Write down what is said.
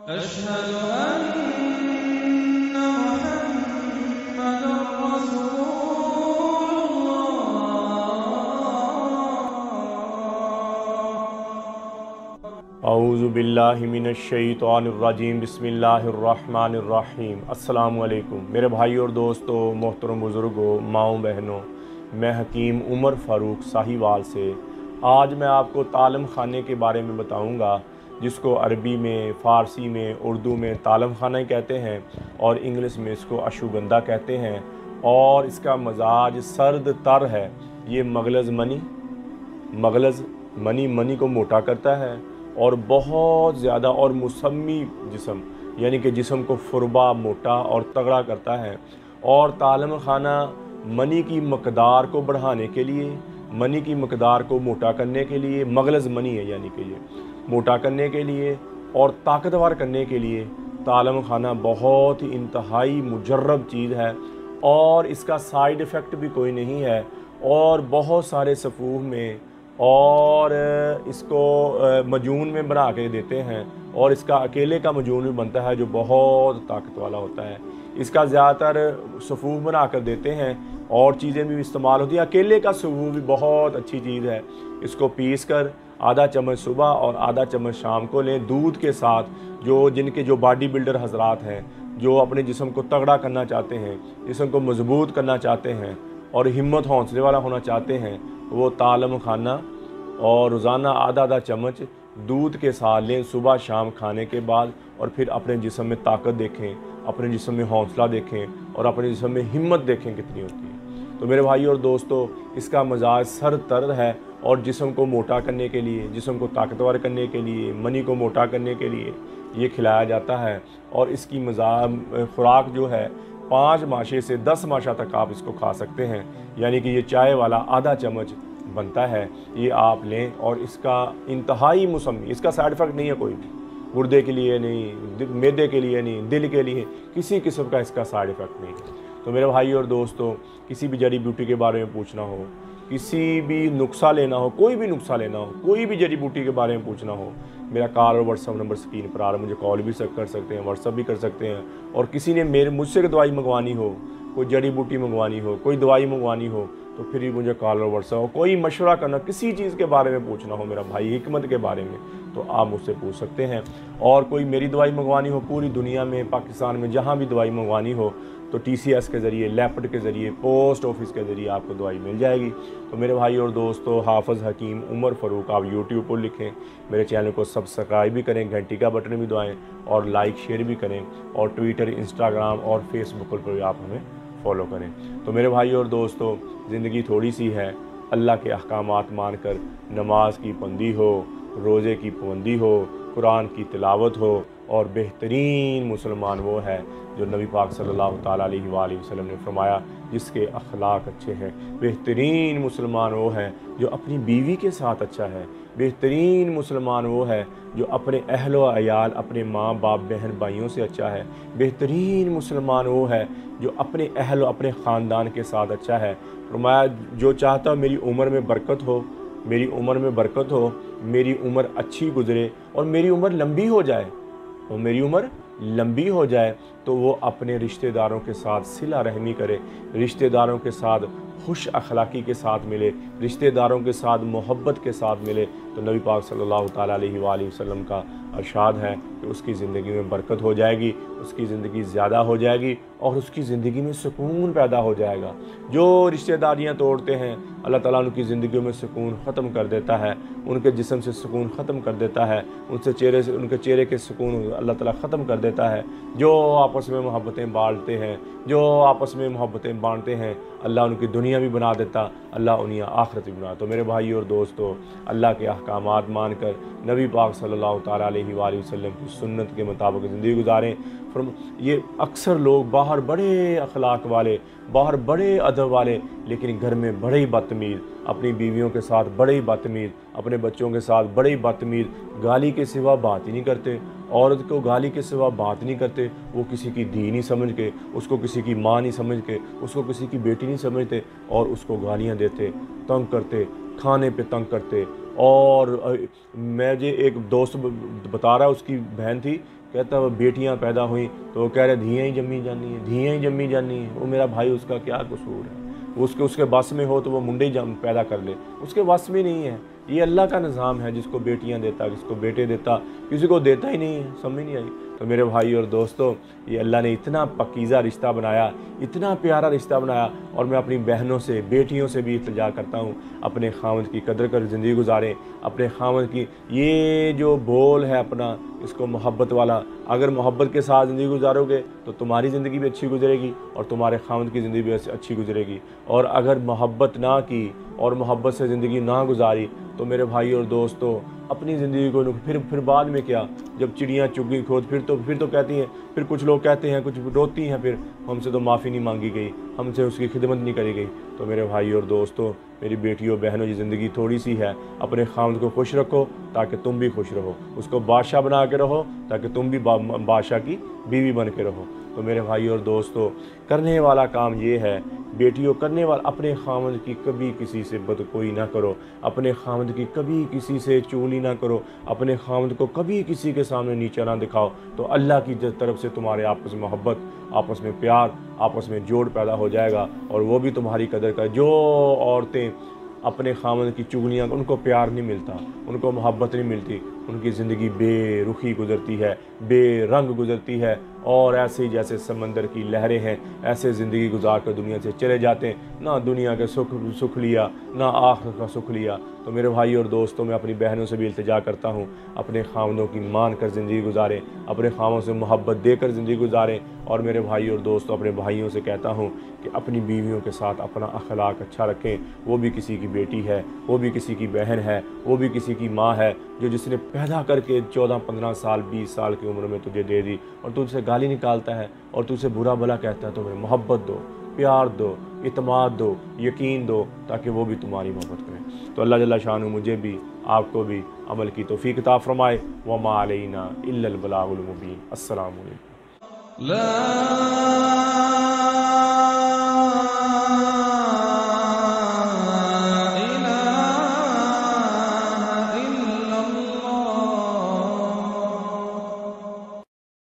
أشهد أن محمدا رسول الله. اعوذ باللہ من الشیطان الرجیم، بسم اللہ الرحمن الرحیم۔ السلام علیکم میرے بھائی اور دوستو، محترم بزرگوں، ماؤں بہنوں، میں حکیم عمر فاروق ساہیوال سے آج میں آپ کو طالم خانے کے بارے میں بتاؤں گا، جس کو عربی میں، فارسی میں، اردو میں طالم خانہ کہتے ہیں اور انگلش میں اس کو اشوگندھا کہتے ہیں، اور اس کا مزاج سرد تر ہے۔ یہ مغلظ منی کو موٹا کرتا ہے اور بہت زیادہ اور مسمی جسم، یعنی کہ جسم کو فربا، موٹا اور تگڑا کرتا ہے۔ اور طالم خانہ منی کی مقدار کو بڑھانے کے لیے، منی کی مقدار کو موٹا کرنے کے لیے، مغلظ منی ہے یعنی کہ یہ موٹا کرنے کے لیے اور طاقتور کرنے کے لیے طالم خانہ بہت ہی انتہائی مجرب چیز ہے، اور اس کا سائیڈ ایفیکٹ بھی کوئی نہیں ہے، اور بہت سارے صفوف میں اور اس کو مجون میں بنا کے دیتے ہیں، اور اس کا اکیلے کا مجون بھی بنتا ہے جو بہت طاقت والا ہوتا ہے۔ اس کا زیادہ تر صفوف بنا کر دیتے ہیں، اور چیزیں بھی استعمال ہوتی ہیں۔ اکیلے کا صفوف بھی بہت اچھی چیز ہے۔ اس کو پیس کر آدھا چمچ صبح اور آدھا چمچ شام کو لیں دودھ کے ساتھ۔ جن کے باڈی بلڈر حضرات ہیں، جو اپنے جسم کو تگڑا کرنا چاہتے ہیں، جسم کو مضبوط کرنا چاہتے ہیں اور ہمت حوصلے والا ہونا چاہتے ہیں، وہ طالم خانہ اور روزانہ آدھا چمچ دودھ کے ساتھ لیں صبح شام کھانے کے بعد، اور پھر اپنے جسم میں طاقت دیکھیں، اپنے جسم میں حوصلہ دیکھیں اور اپنے جسم میں ہمت دیکھیں کتنی ہوتی ہے۔ تو میرے بھائی اور دوستو، اس کا مزاج سرد ترد ہے، اور جسم کو موٹا کرنے کے لیے، جسم کو طاقتور کرنے کے لیے، منی کو موٹا کرنے کے لیے یہ کھلایا جاتا ہے۔ اور اس کی خوراک جو ہے 5 ماشے سے 10 ماشا تک آپ اس کو کھا سکتے ہیں، یعنی کہ یہ چائے والا آدھا چمچ بنتا ہے، یہ آپ لیں۔ اور اس کا انتہائی مسمی، اس کا سائیڈ ایفیکٹ نہیں ہے کوئی بھی، گردے کے لیے نہیں، معدے کے لیے نہیں، دل کے لیے کسی قسم کا اس کا سائیڈ ایفیکٹ نہیں ہے۔ تو میرے بھائی اور دوستو، کسی بھی جڑی بوٹی کے بارے میں پوچھنا ہو، کسی بھی نسخہ لینا ہو، کوئی بھی نسخہ لینا ہو، کوئی بھی جڑی بوٹی کے بارے میں پوچھنا ہو، میرا کال اور واٹس ایپ نمبر اسکرین پر آ رہا ہے، مجھے کال بھی کر سکتے ہیں، واٹس ایپ بھی کر سکتے ہیں۔ اور کسی نے مجھ سے دوائی منگوانی ہو، کوئی جڑی بوٹی منگوانی ہو، کوئی دوائی منگوانی ہو، تو پھر بھی مجھے کال اور واٹس ایپ، کوئی مشورہ کرنا، کسی چیز کے بارے میں پوچھنا ہو میرا بھائی حکمت کے بارے میں، تو آپ مجھ سے پوچھ سکتے ہیں۔ اور کوئی میری دوائی منگوانی ہو، پوری دنیا میں، پاکستان میں جہاں بھی دوائی منگوانی ہو، تو TCS کے ذریعے، لیپٹ کے ذریعے، پوسٹ آفس کے ذریعے آپ کو دوائی مل جائے گی۔ تو میرے بھائی اور دوستو، حافظ حکیم عمر فاروق آپ یوٹیوب پر لکھیں، میرے چینل کو سبسکرائب بھی کریں، گھنٹی کا بٹن بھی دبائیں، اور لائک شیئر بھی کریں، اور ٹویٹر، انسٹاگرام اور فیس بک پر بھی آپ ہمیں فالو کریں۔ تو میرے بھائی اور دوستو، زندگی تھوڑی سی ہے، اللہ کے احکامات مان کر نماز کی پابندی ہو، روزے کی پابندی ہو، قرآن کی تلاوت ہو، اور بہترین مسلمان وہ ہے جو نبی پاک صلی اللہ تعالیٰ علیہ وآلہ وسلم نے فرمایا جس کے اخلاق اچھے ہیں۔ بہترین مسلمان وہ ہے جو اپنی بیوی کے ساتھ اچھا ہے۔ بہترین مسلمان وہ ہے جو اپنے اہل و عیال، اپنے ماں باپ، بہن بھائیوں سے اچھا ہے۔ بہترین مسلمان وہ ہے جو اپنے اہل و اپنے خاندان کے ساتھ اچھا ہے۔ فرمایا جو چاہتا میری عمر میں برکت ہو، میری عمر میں برکت ہو، میری عمر اچھی گزرے اور میری عمر لمبی ہو جائے، اور میری عمر لمبی ہو جائے، تو وہ اپنے رشتہ داروں کے ساتھ صلہ رحمی کرے، رشتہ داروں کے ساتھ خوش اخلاقی کے ساتھ ملے، رشتہ داروں کے ساتھ محبت کے ساتھ ملے۔ تو نبی پاک صلی اللہ تعالیٰ علیہ وآلہ وسلم کا ارشاد ہے کہ اس کی زندگی میں برکت ہو جائے گی، اس کی زندگی زیادہ ہو جائے گی، اور اس کی زندگی میں سکون پیدا ہو جائے گا۔ جو رشتہ داریاں توڑتے ہیں، اللہ تعالیٰ ان کی زندگیوں میں سکون ختم کر دیتا ہے، ان کے جسم سے سکون ختم کر دیتا ہے، ان کے چہرے کے سکون اللہ تعالیٰ ختم کر دیتا ہے۔ جو آپس میں محبتیں بانٹتے ہیں، جو آپس میں محبتیں بانٹتے ہیں، اللہ ان کی دنیا بھی بنا دیتا، اللہ انہیں آخرت بھی بنا۔ تو میرے بھائی اور دوستو، اللہ کے احکامات مان کر نبی پاک صلی اللہ تعالیٰ علیہ وآلہ وسلم کی سنت کے مطابق زندگی گزاریں۔ یہ اکثر لوگ باہر بڑے اخلاق والے، باہر بڑے ادب والے، لیکن گھر میں بڑے ہی بدتمیز، اپنی بیویوں کے ساتھ بڑے ہی بدتمیز، اپنے بچوں کے ساتھ بڑے ہی بدتمیز، گالی کے سوا بات ہی نہیں کرتے، عورت کو گالی کے سوا بات نہیں کرتے، وہ کسی کی دھی نہیں سمجھ کے، اس کو کسی کی ماں نہیں سمجھ کے، اس کو کسی کی بیٹی نہیں سمجھتے، اور اس کو گالیاں دیتے، تنگ کرتے، کھانے پہ تنگ کرتے، اور مجھے ایک دوست بتا رہا، اس کی بہن تھی، کہتا وہ بیٹیاں پیدا ہوئیں تو وہ کہہ رہے دھیاں ہی جمی جانی ہیں، دھیاں ہی جمی جانی ہیں۔ وہ میرا بھائی، اس کا کیا قصور ہے؟ اس کے بس میں ہو تو وہ منڈے پیدا کر لے، اس کے بس میں نہیں ہے۔ یہ اللہ کا نظام ہے، جس کو بیٹیاں دیتا، کس کو بیٹے دیتا، کسی کو دیتا ہی نہیں ہے۔ سمجھ نہیں آئی؟ تو میرے بھائی اور دوستو، یہ اللہ نے اتنا پاکیزہ رشتہ بنایا، اتنا پیارا رشتہ بنایا، اور میں اپنی بہنوں سے، بیٹیوں سے بھی التجا کرتا ہوں، اپنے خاوند کی قدر کر زندگی گزاریں، اپنے خاوند کی یہ جو بول ہے اپنا، اس کو محبت والا، اگر محبت کے ساتھ زندگی گزارو گے تو تمہاری زندگی بھی اچھی گزرے گی اور تمہارے خاوند کی زندگی بھی اچھی گزرے گی۔ اور اگر محبت نہ کی اور محبت سے زندگی نہ گزاری تو میرے بھائی اور دوستو، اپنی زندگی کو پھر بعد میں کیا، جب چڑیاں چگ گئی کھود، پھر تو کہتی ہیں، پھر کچھ لوگ کہتے ہیں، کچھ روتی ہیں، پھر ہم سے تو معافی نہیں مانگی گئی، ہم سے اس کی خدمت نہیں کری گئی۔ تو میرے بھائی اور دوستو، میری بیٹیوں بہنوں، یہ زندگی تھوڑی سی ہے، اپنے خاوند کو خوش رکھو تاکہ تم بھی خوش رہو، اس کو بادشاہ بنا کے رہو تاکہ تم بھی بادشاہ کی بیوی بن کے رہو۔ تو میرے بھائی اور دوستو، کرنے والا کام یہ ہے، بیٹیوں، کرنے والا، اپنے خاوند کی کبھی کسی سے بدکوئی نہ کرو، اپنے خاوند کی کبھی کسی سے چغلی نہ کرو، اپنے خاوند کو کبھی کسی کے سامنے نیچا نہ دکھاؤ، تو اللہ کی طرف سے تمہارے آپس میں محبت، آپس میں پیار، آپس میں جوڑ پیدا ہو جائے گا، اور وہ بھی تمہاری قدر کرے۔ جو عورتیں اپنے خاوند کی چغلیاں، ان کو پیار نہیں ملتا، ان کو محبت نہیں ملتی، ان کی زندگی بے رخی گزرتی ہے، بے رنگ گزرتی ہے، اور ایسے ہی جیسے سمندر کی لہریں ہیں، ایسے زندگی گزار کر دنیا سے چلے جاتے ہیں، نہ دنیا کے سکھ لیا، نہ آخرت کا سکھ لیا۔ تو میرے بھائی اور دوستوں، میں اپنی بہنوں سے بھی التجا کرتا ہوں، اپنے خاوندوں کی مان کر زندگی گزاریں، اپنے خاوندوں سے محبت دے کر زندگی گزاریں، اور میرے بھائی اور دوستوں، اپنے بھائیوں سے کہتا ہوں کہ اپنی بیویوں کے ساتھ اپنا اخلاق اچھا رکھیں۔ وہ بھی کسی کی بیٹی ہے، وہ بھی کسی کی بہن ہے، وہ بھی کسی کی ماں ہے، جس نے پیدا کر کے 14 15 سال 20 سال کی عمر میں تجھے دے دی، اور تجھ سے گالی نکالتا ہے اور تجھ سے برا بھلا کہتا ہے، تو انہیں محبت دو، پیار دو، اعتماد دو، یقین دو، تاکہ وہ بھی تمہاری محبت کریں۔ تو اللہ جل شانہ مجھے بھی، آپ کو بھی عمل کی توفیق عطا فرمائے۔ وما علینا الا البلاغ المبین۔ السلام علیکم۔ لا